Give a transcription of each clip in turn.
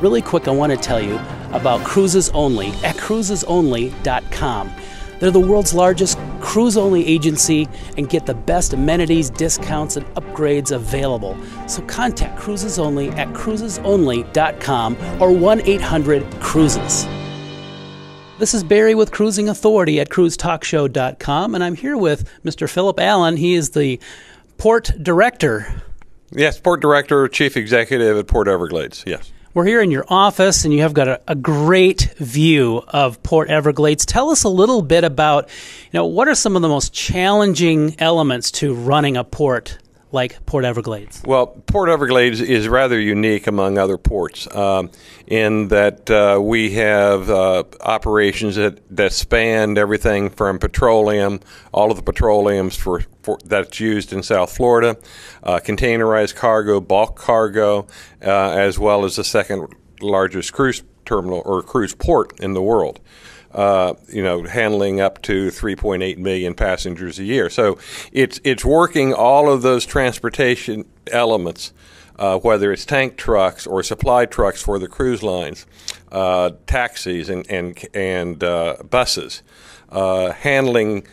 Really quick, I want to tell you about Cruises Only at cruisesonly.com. They're the world's largest cruise-only agency and get the best amenities, discounts, and upgrades available. So contact Cruises Only at cruisesonly.com or 1-800-CRUISES. This is Barry with Cruising Authority at cruisetalkshow.com, and I'm here with Mr. Phillip Allen. He is the Port Director. Yes, Port Director, Chief Executive at Port Everglades, yes. We're here in your office, and you have got a great view of Port Everglades. Tell us a little bit about, what are some of the most challenging elements to running a port like Port Everglades? Well, Port Everglades is rather unique among other ports in that we have operations that span everything from petroleum, all of the petroleums that's used in South Florida, containerized cargo, bulk cargo, as well as the second largest cruise terminal or cruise port in the world. Handling up to 3.8 million passengers a year. So it's working all of those transportation elements, whether it's tank trucks or supply trucks for the cruise lines, taxis and buses, handling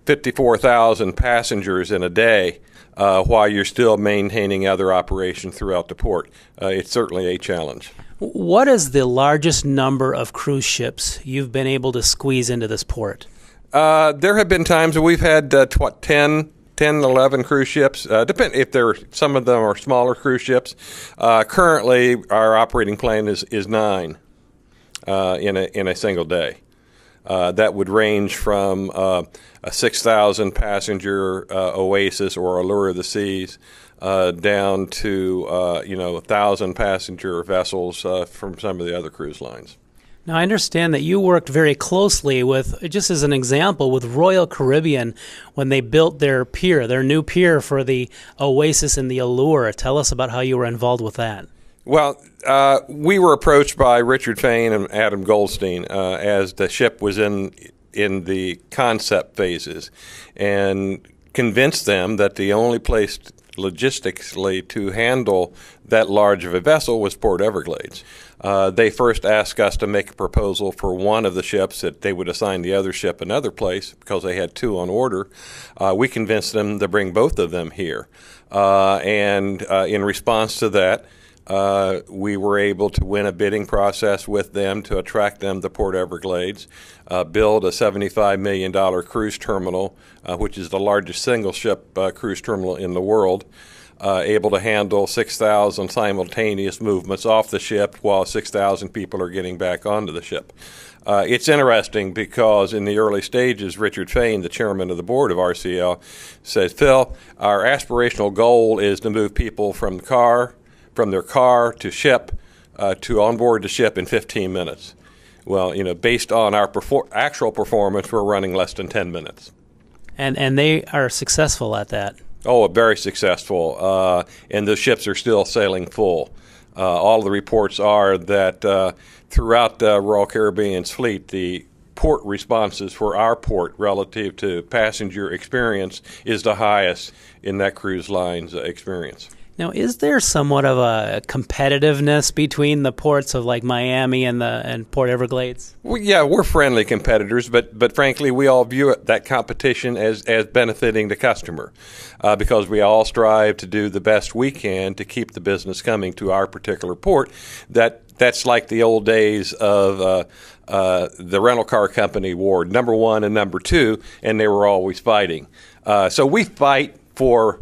54,000 passengers in a day while you're still maintaining other operations throughout the port. It's certainly a challenge. What is the largest number of cruise ships you've been able to squeeze into this port? There have been times that we've had 10, 11 cruise ships. Depend if some of them are smaller cruise ships. Currently, our operating plan is 9 in a single day. That would range from a 6,000 passenger Oasis or Allure of the Seas down to 1,000 passenger vessels from some of the other cruise lines. Now, I understand that you worked very closely with, just as an example, with Royal Caribbean when they built their new pier for the Oasis and the Allure. Tell us about how you were involved with that. Well, we were approached by Richard Fain and Adam Goldstein as the ship was in the concept phases, and convinced them that the only place logistically to handle that large of a vessel was Port Everglades. They first asked us to make a proposal for one of the ships that they would assign the other ship another place because they had 2 on order. We convinced them to bring both of them here. And in response to that, we were able to win a bidding process with them to attract them to Port Everglades, build a $75 million cruise terminal, which is the largest single-ship cruise terminal in the world, able to handle 6,000 simultaneous movements off the ship while 6,000 people are getting back onto the ship. It's interesting because in the early stages, Richard Fain, the chairman of the board of RCL, said, "Phil, our aspirational goal is to move people from their car to ship to on board the ship in 15 minutes. Well, based on our actual performance, we're running less than 10 minutes. And they are successful at that. Oh, very successful. And the ships are still sailing full. All the reports are that throughout Royal Caribbean's fleet, the port responses for our port relative to passenger experience is the highest in that cruise line's experience. Now, is there somewhat of a competitiveness between the ports of like Miami and Port Everglades? Well, yeah, we're friendly competitors, but frankly, we all view that competition as benefiting the customer because we all strive to do the best we can to keep the business coming to our particular port. That's like the old days of the rental car company war, number 1 and number 2, and they were always fighting. So we fight for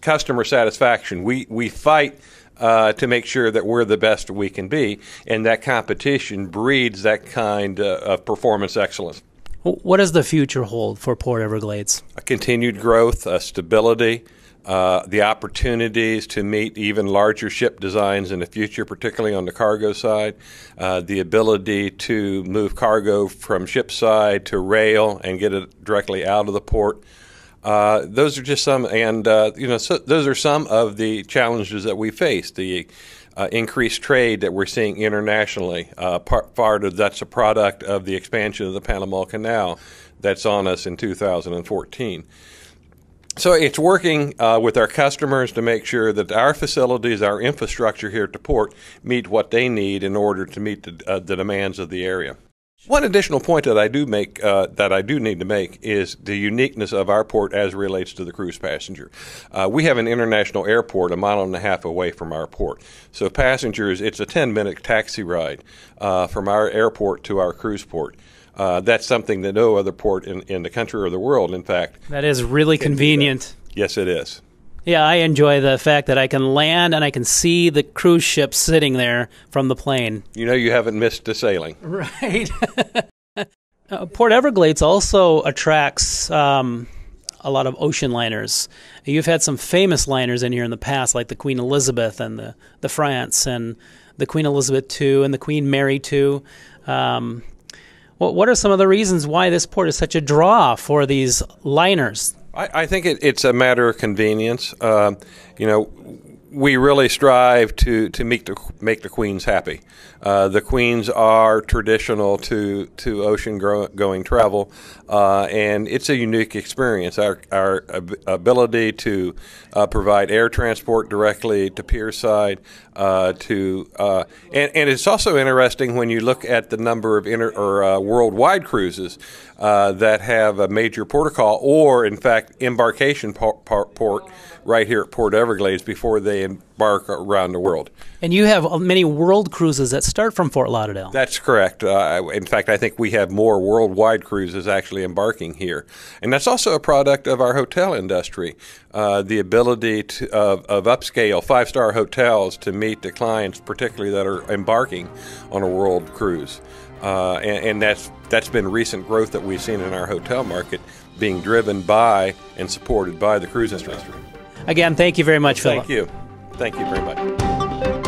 customer satisfaction. We fight to make sure that we're the best we can be, and that competition breeds that kind of performance excellence. What does the future hold for Port Everglades? A continued growth, stability, the opportunities to meet even larger ship designs in the future, particularly on the cargo side, the ability to move cargo from ship side to rail and get it directly out of the port. Those are just some, and so those are some of the challenges that we face. The increased trade that we're seeing internationally, part of that's a product of the expansion of the Panama Canal that's on us in 2014. So it's working with our customers to make sure that our facilities, our infrastructure here at the port, meet what they need in order to meet the demands of the area. One additional point that I do need to make is the uniqueness of our port as it relates to the cruise passenger. We have an international airport a mile and a half away from our port. So passengers, it's a 10-minute taxi ride from our airport to our cruise port. That's something that no other port in the country or the world, in fact. That is really convenient. Yes, it is. Yeah, I enjoy the fact that I can land and I can see the cruise ship sitting there from the plane. You know you haven't missed a sailing. Right. Port Everglades also attracts a lot of ocean liners. You've had some famous liners in here in the past, like the Queen Elizabeth and the France and the Queen Elizabeth II and the Queen Mary II. What are some of the reasons why this port is such a draw for these liners? I think it's a matter of convenience. We really strive to make the queens happy. The queens are traditional to ocean-going travel, and it's a unique experience. Our ability to provide air transport directly to pierside, and it's also interesting when you look at the number of worldwide cruises that have a major port call, or in fact embarkation port right here at Port Everglades before they embark around the world. And you have many world cruises that start from Fort Lauderdale. That's correct. In fact, I think we have more worldwide cruises actually embarking here. And that's also a product of our hotel industry, the ability of upscale five-star hotels to meet the clients, particularly that are embarking on a world cruise. And that's been recent growth that we've seen in our hotel market, being driven by and supported by the cruise industry. Again, thank you very much, Phillip. Thank you. Thank you very much.